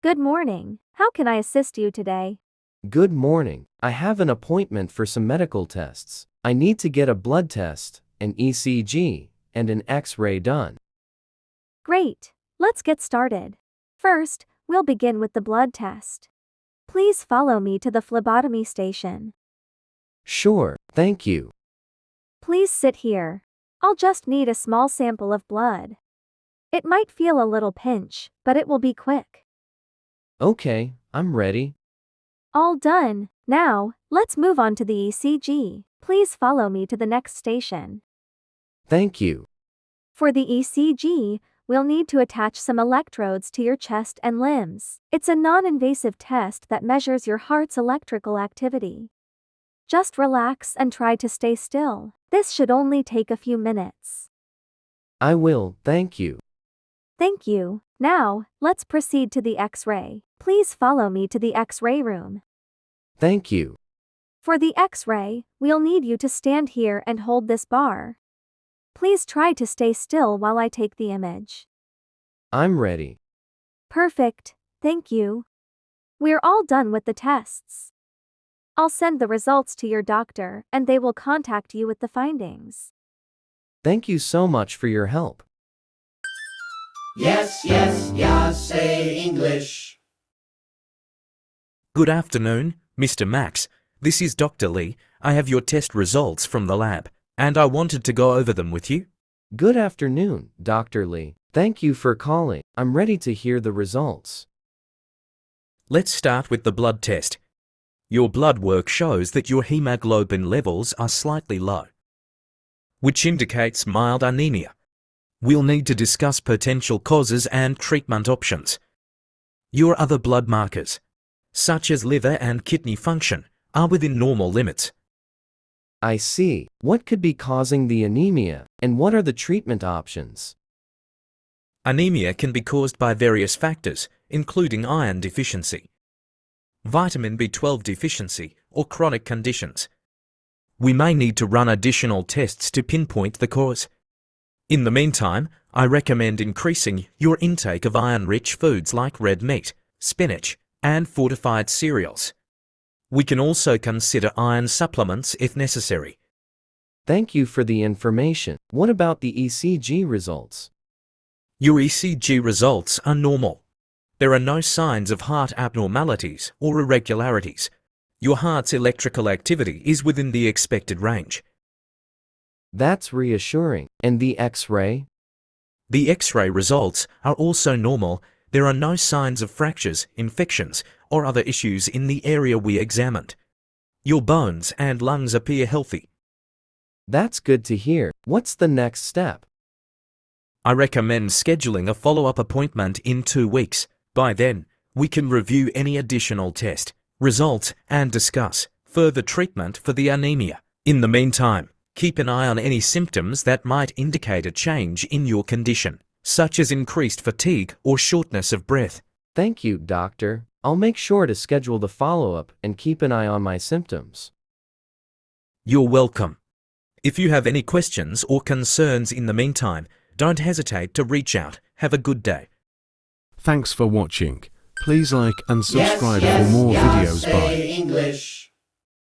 Good morning. How can I assist you today? Good morning. I have an appointment for some medical tests. I need to get a blood test, an ECG, and an X-ray done. Great. Let's get started. First, we'll begin with the blood test. Please follow me to the phlebotomy station. Sure, thank you. Please sit here. I'll just need a small sample of blood. It might feel a little pinch, but it will be quick. Okay, I'm ready. All done. Now, let's move on to the ECG. Please follow me to the next station. Thank you. For the ECG, we'll need to attach some electrodes to your chest and limbs. It's a non-invasive test that measures your heart's electrical activity. Just relax and try to stay still. This should only take a few minutes. I will, thank you. Thank you. Now, let's proceed to the X-ray. Please follow me to the X-ray room. Thank you. For the X-ray, we'll need you to stand here and hold this bar. Please try to stay still while I take the image. I'm ready. Perfect, thank you. We're all done with the tests. I'll send the results to your doctor and they will contact you with the findings. Thank you so much for your help. Yes, yes, yeah, say English. Good afternoon, Mr. Max. This is Dr. Lee. I have your test results from the lab, and I wanted to go over them with you. Good afternoon, Dr. Lee. Thank you for calling. I'm ready to hear the results. Let's start with the blood test. Your blood work shows that your hemoglobin levels are slightly low, which indicates mild anemia. We'll need to discuss potential causes and treatment options. Your other blood markers, such as liver and kidney function, are within normal limits. I see. What could be causing the anemia, and what are the treatment options? Anemia can be caused by various factors, including iron deficiency, vitamin B12 deficiency, or chronic conditions. We may need to run additional tests to pinpoint the cause. In the meantime, I recommend increasing your intake of iron-rich foods like red meat, spinach, and fortified cereals. We can also consider iron supplements if necessary. Thank you for the information. What about the ECG results? Your ECG results are normal. There are no signs of heart abnormalities or irregularities. Your heart's electrical activity is within the expected range. That's reassuring. And the X-ray? The X-ray results are also normal. There are no signs of fractures, infections, or other issues in the area we examined. Your bones and lungs appear healthy. That's good to hear. What's the next step? I recommend scheduling a follow-up appointment in 2 weeks. By then, we can review any additional test results and discuss further treatment for the anemia. In the meantime, keep an eye on any symptoms that might indicate a change in your condition, such as increased fatigue or shortness of breath. Thank you, doctor. I'll make sure to schedule the follow-up and keep an eye on my symptoms. You're welcome. If you have any questions or concerns in the meantime, don't hesitate to reach out. Have a good day. Thanks for watching. Please like and Yes, subscribe yes, for more yeah, videos. say Bye. English.